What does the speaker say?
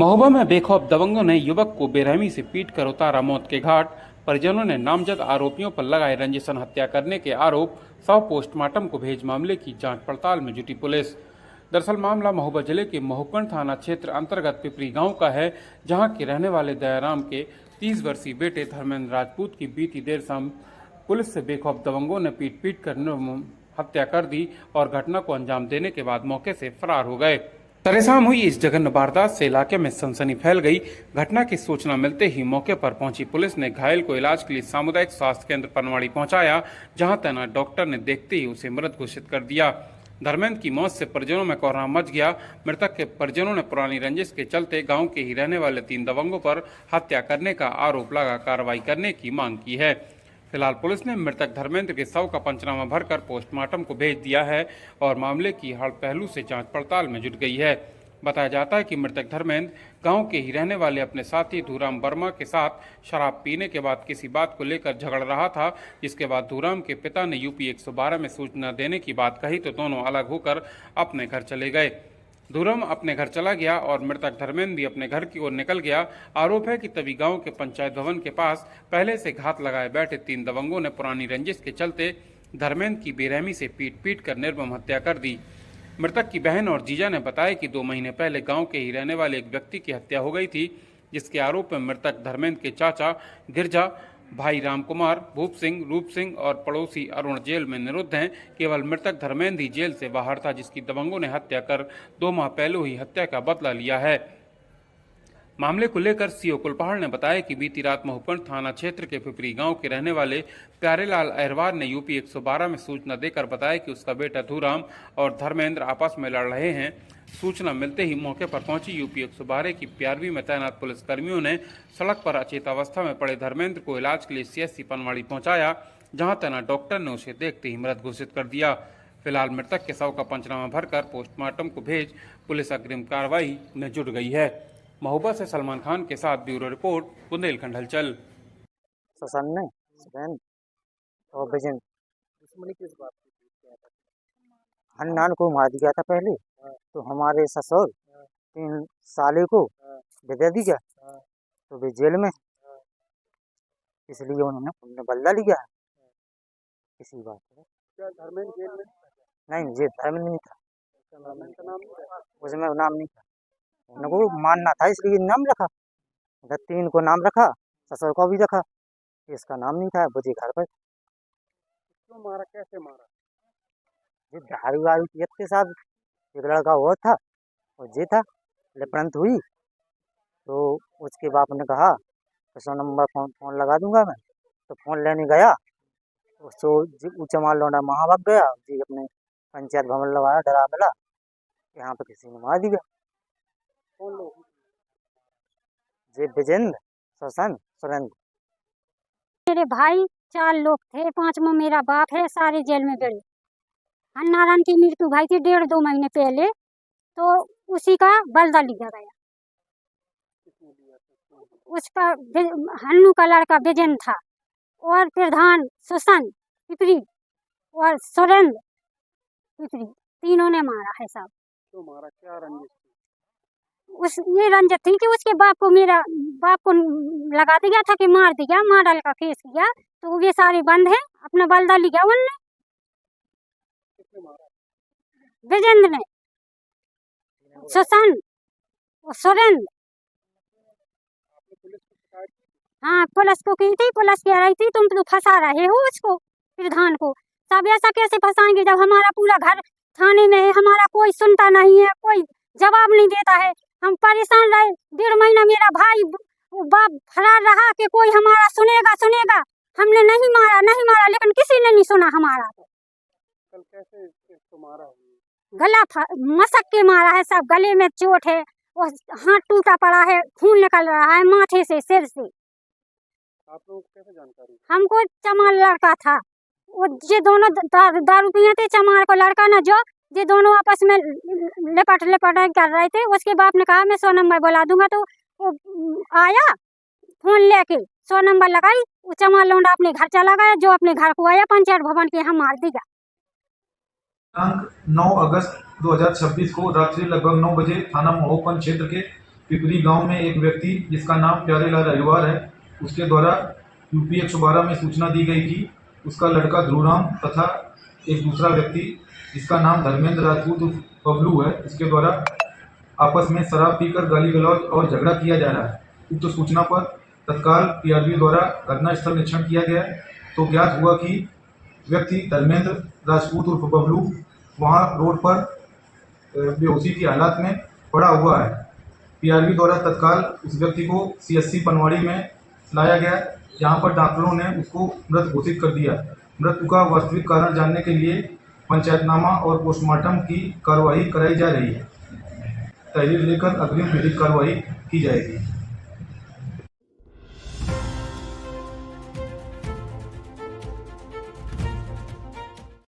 महोबा में बेखौफ दबंगों ने युवक को बेरहमी से पीटकर उतारा मौत के घाट। परिजनों ने नामजद आरोपियों पर लगाए रंजिशन हत्या करने के आरोप। शव पोस्टमार्टम को भेज मामले की जांच पड़ताल में जुटी पुलिस। दरअसल मामला महोबा जिले के महुकण थाना क्षेत्र अंतर्गत पिपरी गांव का है, जहां के रहने वाले दयाराम के 30 वर्षीय बेटे धर्मेंद्र राजपूत की बीती देर शाम पुलिस से बेखौफ दबंगों ने पीट कर निर्मम हत्या कर दी और घटना को अंजाम देने के बाद मौके से फरार हो गए। सरेआम हुई इस जघन्य वारदात से इलाके में सनसनी फैल गई। घटना की सूचना मिलते ही मौके पर पहुंची पुलिस ने घायल को इलाज के लिए सामुदायिक स्वास्थ्य केंद्र पनवाड़ी पहुंचाया, जहां तैनात डॉक्टर ने देखते ही उसे मृत घोषित कर दिया। धर्मेंद्र की मौत से परिजनों में कोहराम मच गया। मृतक के परिजनों ने पुरानी रंजिश के चलते गांव के ही रहने वाले 3 दबंगों पर हत्या करने का आरोप लगा कार्रवाई करने की मांग की है। फिलहाल पुलिस ने मृतक धर्मेंद्र के शव का पंचनामा भरकर पोस्टमार्टम को भेज दिया है और मामले की हर पहलू से जांच पड़ताल में जुट गई है। बताया जाता है कि मृतक धर्मेंद्र गांव के ही रहने वाले अपने साथी धूराम वर्मा के साथ शराब पीने के बाद किसी बात को लेकर झगड़ रहा था, जिसके बाद धूराम के पिता ने यूपी 112 में सूचना देने की बात कही तो दोनों अलग होकर अपने घर चले गए। धूरम अपने घर चला गया और मृतक धर्मेंद्र भी अपने घर की ओर निकल गया। आरोप है कि तभी गांव के पंचायत भवन के पास पहले से घात लगाए बैठे 3 दबंगों ने पुरानी रंजिश के चलते धर्मेंद्र की बेरहमी से पीट कर निर्मम हत्या कर दी। मृतक की बहन और जीजा ने बताया कि 2 महीने पहले गांव के ही रहने वाले एक व्यक्ति की हत्या हो गई थी, जिसके आरोप में मृतक धर्मेंद्र के चाचा गिरजा, भाई रामकुमार, भूप सिंह, रूप सिंह और पड़ोसी अरुण जेल में निरुद्ध हैं। केवल मृतक धर्मेंद्र ही जेल से बाहर था, जिसकी दबंगों ने हत्या कर 2 माह पहले ही हत्या का बदला लिया है। मामले को लेकर सीओ कुलपहाड़ ने बताया कि बीती रात महुकण थाना क्षेत्र के पिपरी गांव के रहने वाले प्यारेलाल अहरवार ने यूपी 112 में सूचना देकर बताया कि उसका बेटा धूराम और धर्मेंद्र आपस में लड़ रहे हैं। सूचना मिलते ही मौके पर पहुंची यूपी 112 की 11वीं में तैनात पुलिसकर्मियों ने सड़क पर अचेतावस्था में पड़े धर्मेंद्र को इलाज के लिए सीएससी पनवाड़ी पहुंचाया, जहां तैनात डॉक्टर ने उसे देखते ही मृत घोषित कर दिया। फिलहाल मृतक के शव का पंचनामा भरकर पोस्टमार्टम को भेज पुलिस अग्रिम कार्रवाई में जुट गई है। महोबा से सलमान खान के साथ ब्यूरो रिपोर्ट, बुंदेलखंड हलचल। ससन ने सुबैन और बिजन दुश्मनी किस बात की थी? क्या था? हन्नान को मार दिया था पहले, तो हमारे ससुर 3 साले को विदा दिया, तो वे जेल में, इसलिए उन्होंने बदला लिया है किसी बात का। क्या धर्मेंद्र जेल में नहीं, ये धर्मेंद्र नहीं था, धर्मेंद्र का नाम नहीं था? उसमें नाम नहीं था, उनको मानना था इसलिए नाम रखा। 3 को नाम रखा, ससुर को भी रखा, इसका नाम नहीं था। मुझे घर पर क्यों मारा, कैसे मारा? ये दारू वारू पियत के साथ एक लड़का और था और ये था, लिपड़ंत हुई तो उसके बाप ने कहा 100 नंबर फोन लगा दूंगा मैं, तो फोन लेने गया, उसको चमार लौंडा वहाँ भाग गया जी, अपने पंचायत भवन लगाया, डरा मिला, यहाँ पे किसी ने मार दिया। कौन लोग? जे विजेंद्र, शशन, सुरेंद्र। मेरे भाई 4 लोग थे, 5वां मेरा बाप है, सारे जेल में गए। हन्नारायण की मृत्यु भाई थी 1.5-2 महीने पहले, तो उसी का बदला लिया गया। किसने लिया था? उसका हन्नू का लड़का विजेंद्र था और प्रधान सुशन पिपरी और सुरेंद्र पिपरी, तीनों ने मारा है सब। क्यों मारा, क्या रंजिश थी? ये रंजित थी कि उसके बाप को, मेरा बाप को लगा दिया था कि मार दिया, मारल का केस किया, तो ये सारे बंद हैं, अपना बदला लिया उनने। किसने मारा? विजेंद्र ने, सुशन और सुरेंद्र। आपने पुलिस को शिकायत की? हाँ, पुलिस को की थी। पुलिस कह रही थी तुम तो फंसा रहे हो उसको, प्रधान को। सब ऐसा कैसे फंसाएंगे जब हमारा पूरा घर थाने में है, हमारा कोई सुनता नहीं है, कोई जवाब नहीं देता है। हम परेशान रहे 1.5 महीना, मेरा भाई बाप फरार रहा कि कोई हमारा सुनेगा। हमने नहीं मारा, लेकिन किसी ने नहीं सुना हमारा। कल कैसे इसको मारा? गला मसक के मारा है, सब गले में चोट है और हाथ टूटा पड़ा है, खून निकल रहा है माथे से, सिर से। आप लोगों को कैसे जानकारी? हमको चमार लड़का था, वो ये दोनों दारू पिए थे, चमार को लड़का ना जो, ये दोनों आपस में लिपट कर रहे थे। उसके बाप ने कहा मैं 100 नंबर बुला दूंगा, तो वो आया फोन लेके, 100 नंबर लगाई, वो चमार लौंडा अपने घर चला गया। जो अपने घर को आया पंचायत भवन के यहाँ मार दिया। दिनांक 9 अगस्त 2026 को रात्रि लगभग 9 बजे थाना महोकन क्षेत्र के पिपरी गांव में एक व्यक्ति जिसका नाम प्यारेलाल अहिरवार है, उसके द्वारा यूपी 112 में सूचना दी गई कि उसका लड़का ध्रुवराम तथा एक दूसरा व्यक्ति जिसका नाम धर्मेंद्र राजपूत उर्फ बबलू है, इसके द्वारा आपस में शराब पीकर गाली गलौज और झगड़ा किया जा रहा है। उक्त सूचना पर तत्काल पीआरबी द्वारा घटनास्थल निरीक्षण किया गया तो ज्ञात हुआ कि व्यक्ति धर्मेंद्र राजपूत उर्फ बबलू वहां रोड पर बेहोशी की हालत में पड़ा हुआ है। पीआरबी द्वारा तत्काल उस व्यक्ति को सीएससी पनवाड़ी में लाया गया, जहां पर डॉक्टरों ने उसको मृत घोषित कर दिया। मृत्यु का वास्तविक कारण जानने के लिए पंचायतनामा और पोस्टमार्टम की कार्रवाई कराई जा रही है। तहरीर लेकर अग्रिम विधिक कार्रवाई की जाएगी।